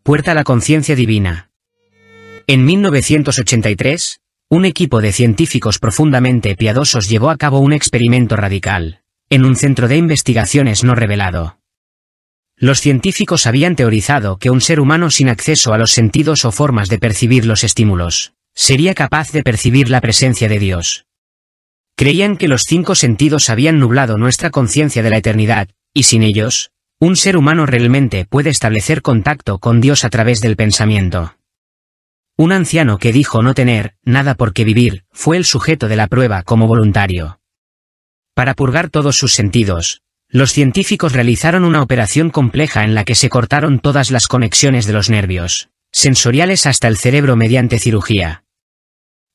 Puerta a la conciencia divina. En 1983, un equipo de científicos profundamente piadosos llevó a cabo un experimento radical, en un centro de investigaciones no revelado. Los científicos habían teorizado que un ser humano sin acceso a los sentidos o formas de percibir los estímulos, sería capaz de percibir la presencia de Dios. Creían que los 5 sentidos habían nublado nuestra conciencia de la eternidad, y sin ellos, un ser humano realmente puede establecer contacto con Dios a través del pensamiento. Un anciano que dijo no tener nada por qué vivir, fue el sujeto de la prueba como voluntario. Para purgar todos sus sentidos, los científicos realizaron una operación compleja en la que se cortaron todas las conexiones de los nervios sensoriales hasta el cerebro mediante cirugía.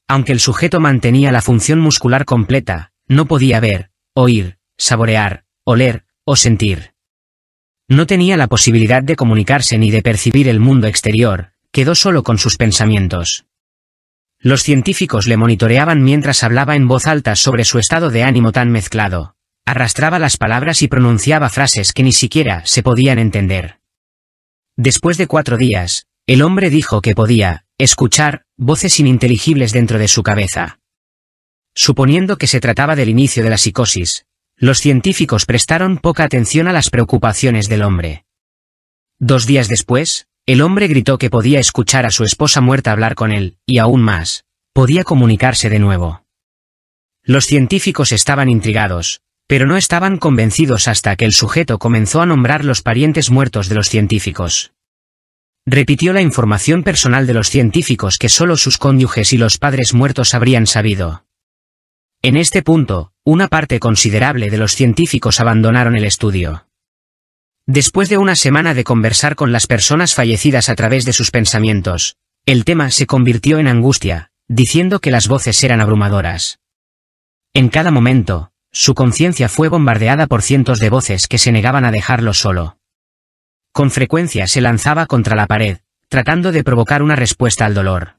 Aunque el sujeto mantenía la función muscular completa, no podía ver, oír, saborear, oler o sentir. No tenía la posibilidad de comunicarse ni de percibir el mundo exterior, quedó solo con sus pensamientos. Los científicos le monitoreaban mientras hablaba en voz alta sobre su estado de ánimo tan mezclado. Arrastraba las palabras y pronunciaba frases que ni siquiera se podían entender. Después de 4 días, el hombre dijo que podía escuchar voces ininteligibles dentro de su cabeza. Suponiendo que se trataba del inicio de la psicosis, los científicos prestaron poca atención a las preocupaciones del hombre. 2 días después, el hombre gritó que podía escuchar a su esposa muerta hablar con él, y aún más, podía comunicarse de nuevo. Los científicos estaban intrigados, pero no estaban convencidos hasta que el sujeto comenzó a nombrar los parientes muertos de los científicos. Repitió la información personal de los científicos que solo sus cónyuges y los padres muertos habrían sabido. En este punto, una parte considerable de los científicos abandonaron el estudio. Después de una semana de conversar con las personas fallecidas a través de sus pensamientos, el tema se convirtió en angustia, diciendo que las voces eran abrumadoras. En cada momento, su conciencia fue bombardeada por cientos de voces que se negaban a dejarlo solo. Con frecuencia se lanzaba contra la pared, tratando de provocar una respuesta al dolor.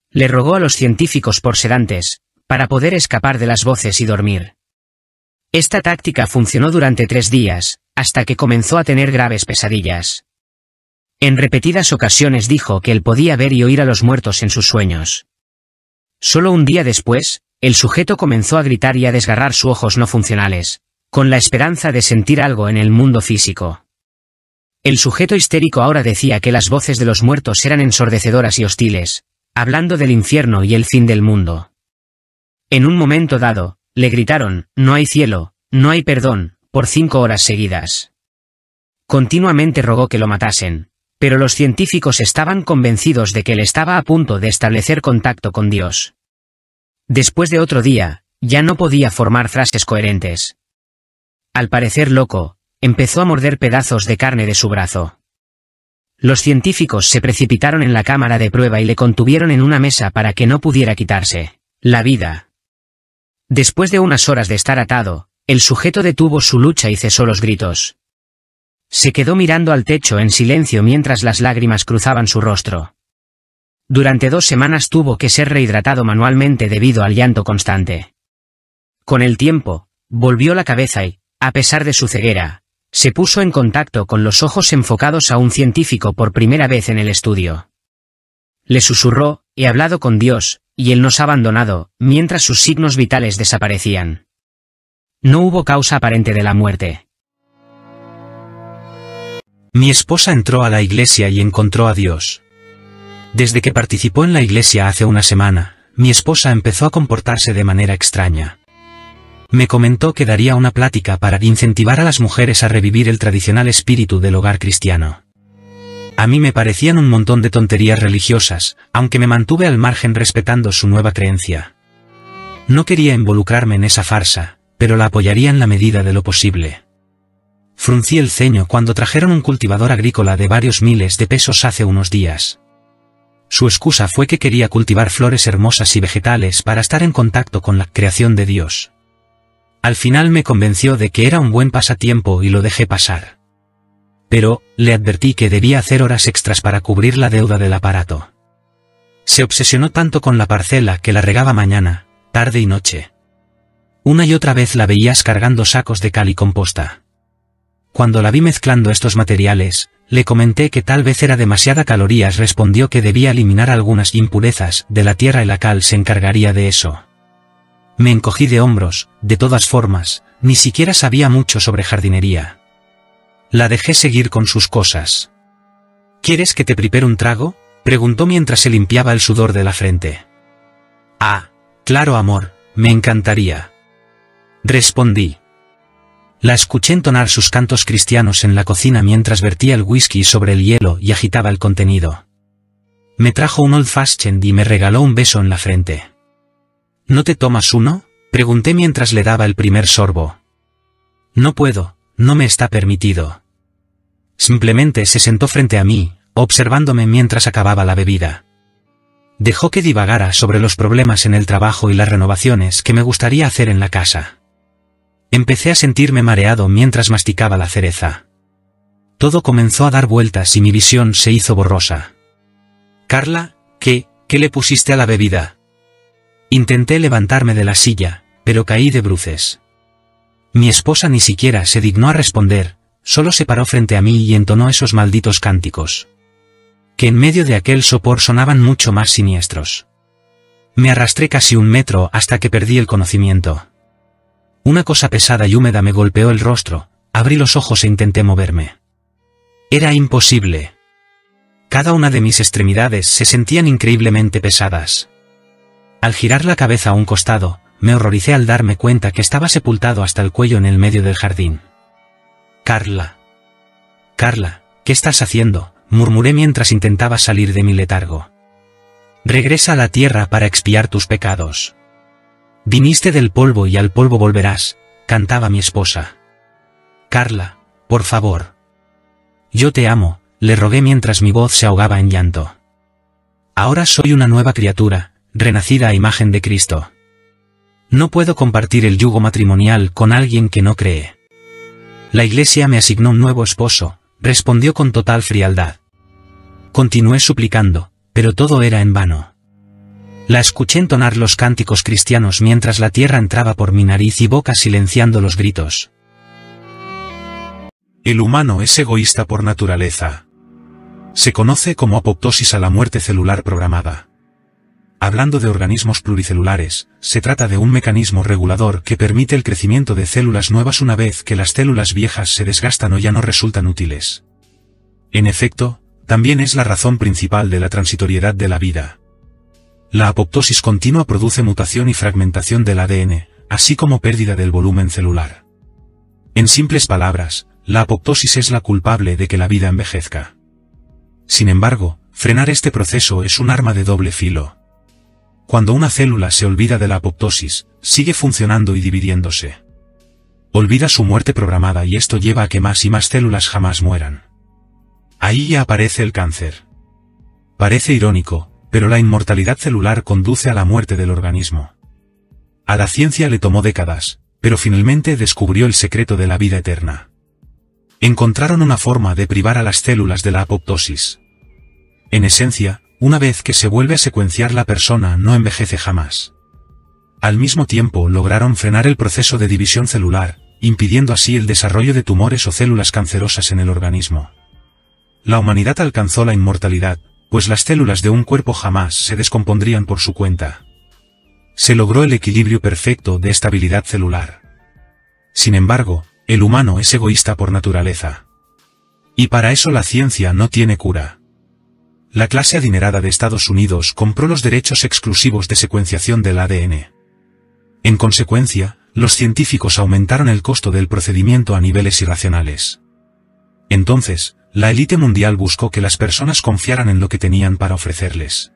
Le rogó a los científicos por sedantes, para poder escapar de las voces y dormir. Esta táctica funcionó durante 3 días, hasta que comenzó a tener graves pesadillas. En repetidas ocasiones dijo que él podía ver y oír a los muertos en sus sueños. Solo un día después, el sujeto comenzó a gritar y a desgarrar sus ojos no funcionales, con la esperanza de sentir algo en el mundo físico. El sujeto histérico ahora decía que las voces de los muertos eran ensordecedoras y hostiles, hablando del infierno y el fin del mundo. En un momento dado, le gritaron, no hay cielo, no hay perdón, por 5 horas seguidas. Continuamente rogó que lo matasen, pero los científicos estaban convencidos de que él estaba a punto de establecer contacto con Dios. Después de otro día, ya no podía formar frases coherentes. Al parecer loco, empezó a morder pedazos de carne de su brazo. Los científicos se precipitaron en la cámara de prueba y le contuvieron en una mesa para que no pudiera quitarse la vida. Después de unas horas de estar atado, el sujeto detuvo su lucha y cesó los gritos. Se quedó mirando al techo en silencio mientras las lágrimas cruzaban su rostro. Durante 2 semanas tuvo que ser rehidratado manualmente debido al llanto constante. Con el tiempo, volvió la cabeza y, a pesar de su ceguera, se puso en contacto con los ojos enfocados a un científico por primera vez en el estudio. Le susurró, he hablado con Dios, y Él nos ha abandonado, mientras sus signos vitales desaparecían. No hubo causa aparente de la muerte. Mi esposa entró a la iglesia y encontró a Dios. Desde que participó en la iglesia hace una semana, mi esposa empezó a comportarse de manera extraña. Me comentó que daría una plática para incentivar a las mujeres a revivir el tradicional espíritu del hogar cristiano. A mí me parecían un montón de tonterías religiosas, aunque me mantuve al margen respetando su nueva creencia. No quería involucrarme en esa farsa, pero la apoyaría en la medida de lo posible. Fruncí el ceño cuando trajeron un cultivador agrícola de varios miles de pesos hace unos días. Su excusa fue que quería cultivar flores hermosas y vegetales para estar en contacto con la creación de Dios. Al final me convenció de que era un buen pasatiempo y lo dejé pasar. Pero, le advertí que debía hacer horas extras para cubrir la deuda del aparato. Se obsesionó tanto con la parcela que la regaba mañana, tarde y noche. Una y otra vez la veías cargando sacos de cal y composta. Cuando la vi mezclando estos materiales, le comenté que tal vez era demasiada calorías. Respondió que debía eliminar algunas impurezas de la tierra y la cal se encargaría de eso. Me encogí de hombros. De todas formas, ni siquiera sabía mucho sobre jardinería. La dejé seguir con sus cosas. ¿Quieres que te prepare un trago?, preguntó mientras se limpiaba el sudor de la frente. Ah, claro, amor, me encantaría. Respondí. La escuché entonar sus cantos cristianos en la cocina mientras vertía el whisky sobre el hielo y agitaba el contenido. Me trajo un Old Fashioned y me regaló un beso en la frente. ¿No te tomas uno?, pregunté mientras le daba el primer sorbo. No puedo, no me está permitido. Simplemente se sentó frente a mí, observándome mientras acababa la bebida. Dejó que divagara sobre los problemas en el trabajo y las renovaciones que me gustaría hacer en la casa. Empecé a sentirme mareado mientras masticaba la cereza. Todo comenzó a dar vueltas y mi visión se hizo borrosa. Carla, ¿qué le pusiste a la bebida? Intenté levantarme de la silla, pero caí de bruces. Mi esposa ni siquiera se dignó a responder, solo se paró frente a mí y entonó esos malditos cánticos, que en medio de aquel sopor sonaban mucho más siniestros. Me arrastré casi 1 metro hasta que perdí el conocimiento. Una cosa pesada y húmeda me golpeó el rostro, abrí los ojos e intenté moverme. Era imposible. Cada una de mis extremidades se sentían increíblemente pesadas. Al girar la cabeza a un costado, me horroricé al darme cuenta que estaba sepultado hasta el cuello en el medio del jardín. Carla. Carla, ¿qué estás haciendo?, murmuré mientras intentaba salir de mi letargo. Regresa a la tierra para expiar tus pecados. Viniste del polvo y al polvo volverás, cantaba mi esposa. Carla, por favor. Yo te amo, le rogué mientras mi voz se ahogaba en llanto. Ahora soy una nueva criatura, renacida a imagen de Cristo. No puedo compartir el yugo matrimonial con alguien que no cree. La iglesia me asignó un nuevo esposo, respondió con total frialdad. Continué suplicando, pero todo era en vano. La escuché entonar los cánticos cristianos mientras la tierra entraba por mi nariz y boca silenciando los gritos. El humano es egoísta por naturaleza. Se conoce como apoptosis a la muerte celular programada. Hablando de organismos pluricelulares, se trata de un mecanismo regulador que permite el crecimiento de células nuevas una vez que las células viejas se desgastan o ya no resultan útiles. En efecto, también es la razón principal de la transitoriedad de la vida. La apoptosis continua produce mutación y fragmentación del ADN, así como pérdida del volumen celular. En simples palabras, la apoptosis es la culpable de que la vida envejezca. Sin embargo, frenar este proceso es un arma de doble filo. Cuando una célula se olvida de la apoptosis, sigue funcionando y dividiéndose. Olvida su muerte programada y esto lleva a que más y más células jamás mueran. Ahí ya aparece el cáncer. Parece irónico, pero la inmortalidad celular conduce a la muerte del organismo. A la ciencia le tomó décadas, pero finalmente descubrió el secreto de la vida eterna. Encontraron una forma de privar a las células de la apoptosis. En esencia, una vez que se vuelve a secuenciar la persona no envejece jamás. Al mismo tiempo lograron frenar el proceso de división celular, impidiendo así el desarrollo de tumores o células cancerosas en el organismo. La humanidad alcanzó la inmortalidad, pues las células de un cuerpo jamás se descompondrían por su cuenta. Se logró el equilibrio perfecto de estabilidad celular. Sin embargo, el humano es egoísta por naturaleza. Y para eso la ciencia no tiene cura. La clase adinerada de Estados Unidos compró los derechos exclusivos de secuenciación del ADN. En consecuencia, los científicos aumentaron el costo del procedimiento a niveles irracionales. Entonces, la élite mundial buscó que las personas confiaran en lo que tenían para ofrecerles.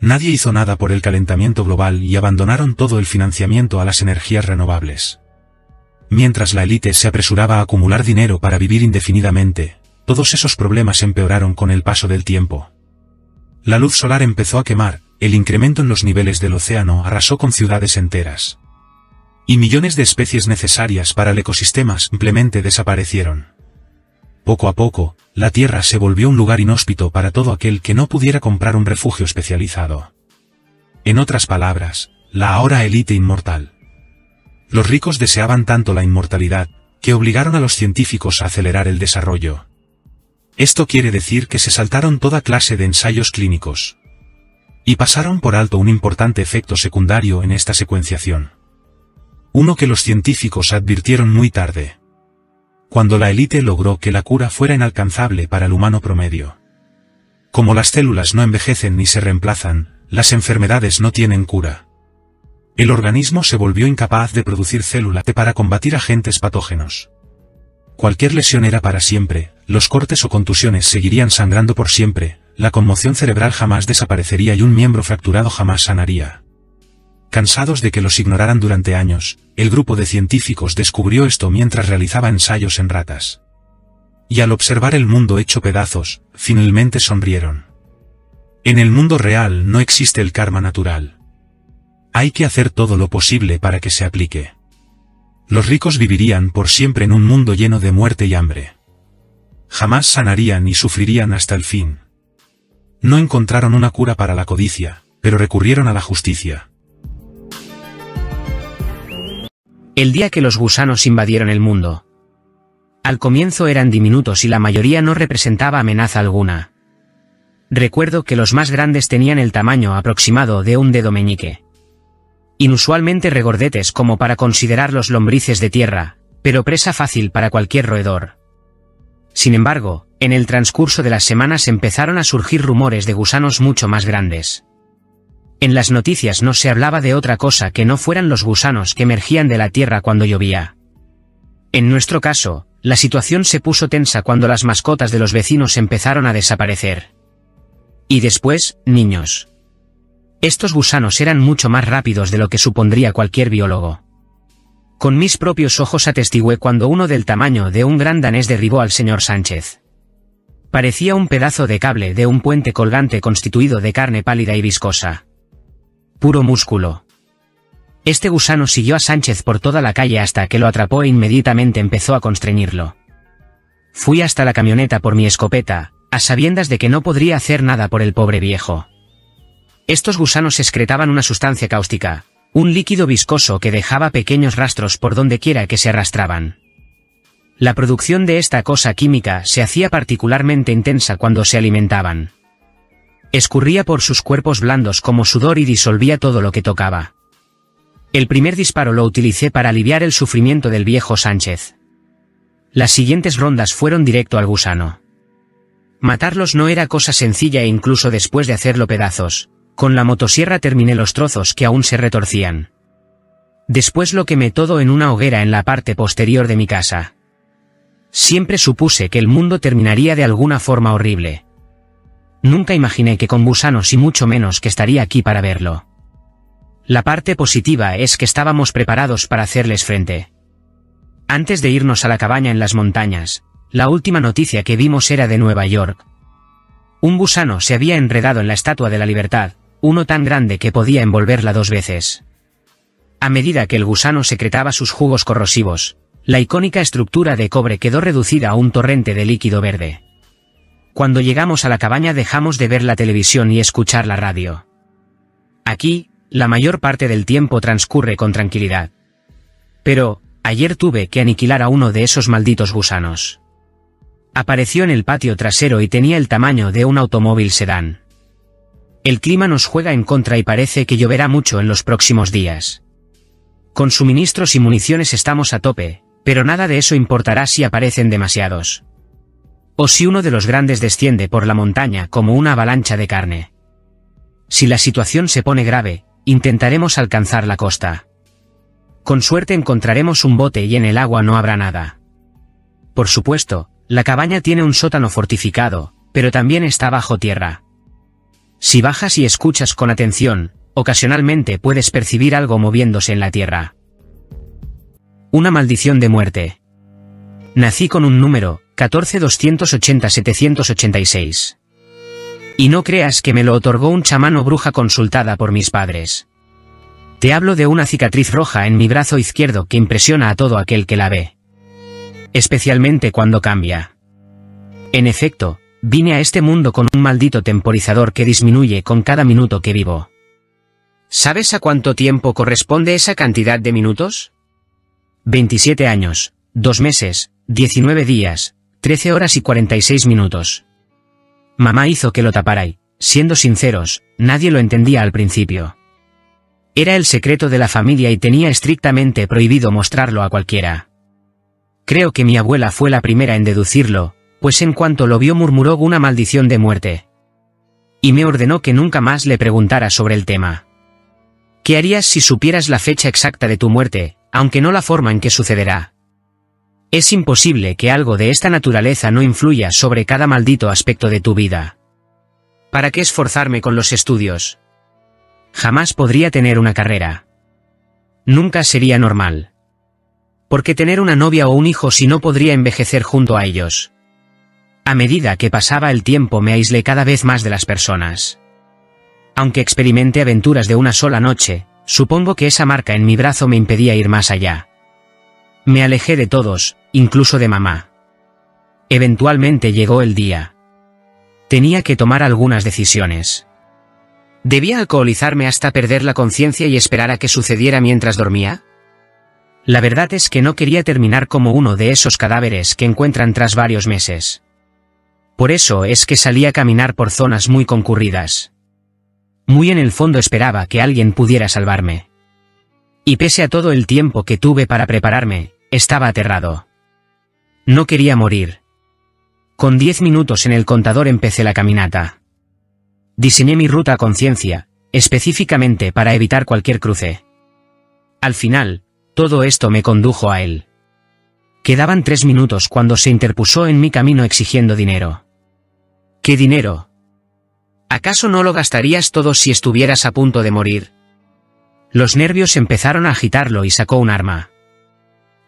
Nadie hizo nada por el calentamiento global y abandonaron todo el financiamiento a las energías renovables. Mientras la élite se apresuraba a acumular dinero para vivir indefinidamente, todos esos problemas empeoraron con el paso del tiempo. La luz solar empezó a quemar, el incremento en los niveles del océano arrasó con ciudades enteras. Y millones de especies necesarias para el ecosistema simplemente desaparecieron. Poco a poco, la Tierra se volvió un lugar inhóspito para todo aquel que no pudiera comprar un refugio especializado. En otras palabras, la ahora élite inmortal. Los ricos deseaban tanto la inmortalidad, que obligaron a los científicos a acelerar el desarrollo. Esto quiere decir que se saltaron toda clase de ensayos clínicos. Y pasaron por alto un importante efecto secundario en esta secuenciación. Uno que los científicos advirtieron muy tarde. Cuando la élite logró que la cura fuera inalcanzable para el humano promedio. Como las células no envejecen ni se reemplazan, las enfermedades no tienen cura. El organismo se volvió incapaz de producir células para combatir agentes patógenos. Cualquier lesión era para siempre, los cortes o contusiones seguirían sangrando por siempre, la conmoción cerebral jamás desaparecería y un miembro fracturado jamás sanaría. Cansados de que los ignoraran durante años, el grupo de científicos descubrió esto mientras realizaba ensayos en ratas. Y al observar el mundo hecho pedazos, finalmente sonrieron. En el mundo real no existe el karma natural. Hay que hacer todo lo posible para que se aplique. Los ricos vivirían por siempre en un mundo lleno de muerte y hambre. Jamás sanarían y sufrirían hasta el fin. No encontraron una cura para la codicia, pero recurrieron a la justicia. El día que los gusanos invadieron el mundo. Al comienzo eran diminutos y la mayoría no representaba amenaza alguna. Recuerdo que los más grandes tenían el tamaño aproximado de un dedo meñique. Inusualmente regordetes como para considerarlos lombrices de tierra, pero presa fácil para cualquier roedor. Sin embargo, en el transcurso de las semanas empezaron a surgir rumores de gusanos mucho más grandes. En las noticias no se hablaba de otra cosa que no fueran los gusanos que emergían de la tierra cuando llovía. En nuestro caso, la situación se puso tensa cuando las mascotas de los vecinos empezaron a desaparecer. Y después, niños. Estos gusanos eran mucho más rápidos de lo que supondría cualquier biólogo. Con mis propios ojos atestigué cuando uno del tamaño de un gran danés derribó al señor Sánchez. Parecía un pedazo de cable de un puente colgante constituido de carne pálida y viscosa. Puro músculo. Este gusano siguió a Sánchez por toda la calle hasta que lo atrapó e inmediatamente empezó a constreñirlo. Fui hasta la camioneta por mi escopeta, a sabiendas de que no podría hacer nada por el pobre viejo. Estos gusanos excretaban una sustancia cáustica, un líquido viscoso que dejaba pequeños rastros por donde quiera que se arrastraban. La producción de esta cosa química se hacía particularmente intensa cuando se alimentaban. Escurría por sus cuerpos blandos como sudor y disolvía todo lo que tocaba. El primer disparo lo utilicé para aliviar el sufrimiento del viejo Sánchez. Las siguientes rondas fueron directo al gusano. Matarlos no era cosa sencilla e incluso después de hacerlo pedazos, con la motosierra terminé los trozos que aún se retorcían. Después lo quemé todo en una hoguera en la parte posterior de mi casa. Siempre supuse que el mundo terminaría de alguna forma horrible. Nunca imaginé que con gusanos y mucho menos que estaría aquí para verlo. La parte positiva es que estábamos preparados para hacerles frente. Antes de irnos a la cabaña en las montañas, la última noticia que vimos era de Nueva York. Un gusano se había enredado en la Estatua de la Libertad, uno tan grande que podía envolverla 2 veces. A medida que el gusano secretaba sus jugos corrosivos, la icónica estructura de cobre quedó reducida a un torrente de líquido verde. Cuando llegamos a la cabaña dejamos de ver la televisión y escuchar la radio. Aquí, la mayor parte del tiempo transcurre con tranquilidad. Pero, ayer tuve que aniquilar a uno de esos malditos gusanos. Apareció en el patio trasero y tenía el tamaño de un automóvil sedán. El clima nos juega en contra y parece que lloverá mucho en los próximos días. Con suministros y municiones estamos a tope, pero nada de eso importará si aparecen demasiados. O si uno de los grandes desciende por la montaña como una avalancha de carne. Si la situación se pone grave, intentaremos alcanzar la costa. Con suerte encontraremos un bote y en el agua no habrá nada. Por supuesto, la cabaña tiene un sótano fortificado, pero también está bajo tierra. Si bajas y escuchas con atención, ocasionalmente puedes percibir algo moviéndose en la tierra. Una maldición de muerte. Nací con un número, 14280786. Y no creas que me lo otorgó un chamán o bruja consultada por mis padres. Te hablo de una cicatriz roja en mi brazo izquierdo que impresiona a todo aquel que la ve. Especialmente cuando cambia. En efecto, vine a este mundo con un maldito temporizador que disminuye con cada minuto que vivo. ¿Sabes a cuánto tiempo corresponde esa cantidad de minutos? 27 años, 2 meses, 19 días, 13 horas y 46 minutos. Mamá hizo que lo tapara y, siendo sinceros, nadie lo entendía al principio. Era el secreto de la familia y tenía estrictamente prohibido mostrarlo a cualquiera. Creo que mi abuela fue la primera en deducirlo, pues en cuanto lo vio murmuró una maldición de muerte. Y me ordenó que nunca más le preguntara sobre el tema. ¿Qué harías si supieras la fecha exacta de tu muerte, aunque no la forma en que sucederá? Es imposible que algo de esta naturaleza no influya sobre cada maldito aspecto de tu vida. ¿Para qué esforzarme con los estudios? Jamás podría tener una carrera. Nunca sería normal. ¿Por qué tener una novia o un hijo si no podría envejecer junto a ellos? A medida que pasaba el tiempo me aislé cada vez más de las personas. Aunque experimenté aventuras de una sola noche, supongo que esa marca en mi brazo me impedía ir más allá. Me alejé de todos, incluso de mamá. Eventualmente llegó el día. Tenía que tomar algunas decisiones. ¿Debía alcoholizarme hasta perder la conciencia y esperar a que sucediera mientras dormía? La verdad es que no quería terminar como uno de esos cadáveres que encuentran tras varios meses. Por eso es que salí a caminar por zonas muy concurridas. Muy en el fondo esperaba que alguien pudiera salvarme. Y pese a todo el tiempo que tuve para prepararme, estaba aterrado. No quería morir. Con 10 minutos en el contador empecé la caminata. Diseñé mi ruta a conciencia, específicamente para evitar cualquier cruce. Al final, todo esto me condujo a él. Quedaban 3 minutos cuando se interpuso en mi camino exigiendo dinero. ¿Qué dinero? ¿Acaso no lo gastarías todo si estuvieras a punto de morir? Los nervios empezaron a agitarlo y sacó un arma.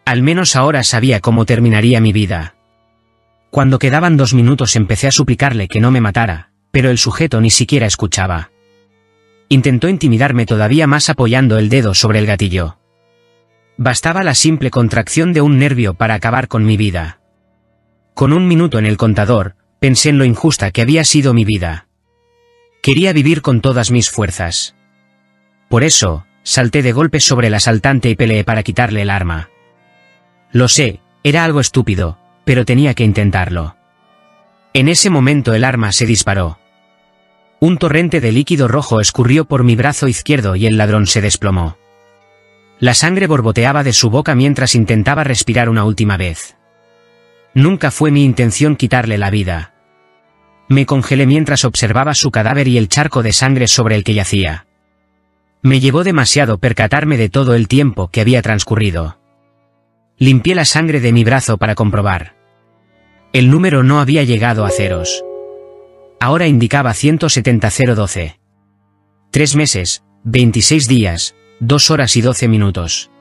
Al menos ahora sabía cómo terminaría mi vida. Cuando quedaban 2 minutos empecé a suplicarle que no me matara, pero el sujeto ni siquiera escuchaba. Intentó intimidarme todavía más apoyando el dedo sobre el gatillo. Bastaba la simple contracción de un nervio para acabar con mi vida. Con 1 minuto en el contador, pensé en lo injusta que había sido mi vida. Quería vivir con todas mis fuerzas. Por eso, salté de golpe sobre el asaltante y peleé para quitarle el arma. Lo sé, era algo estúpido, pero tenía que intentarlo. En ese momento el arma se disparó. Un torrente de líquido rojo escurrió por mi brazo izquierdo y el ladrón se desplomó. La sangre borboteaba de su boca mientras intentaba respirar una última vez. Nunca fue mi intención quitarle la vida. Me congelé mientras observaba su cadáver y el charco de sangre sobre el que yacía. Me llevó demasiado percatarme de todo el tiempo que había transcurrido. Limpié la sangre de mi brazo para comprobar. El número no había llegado a ceros. Ahora indicaba 170,012. 3 meses, 26 días, 2 horas y 12 minutos.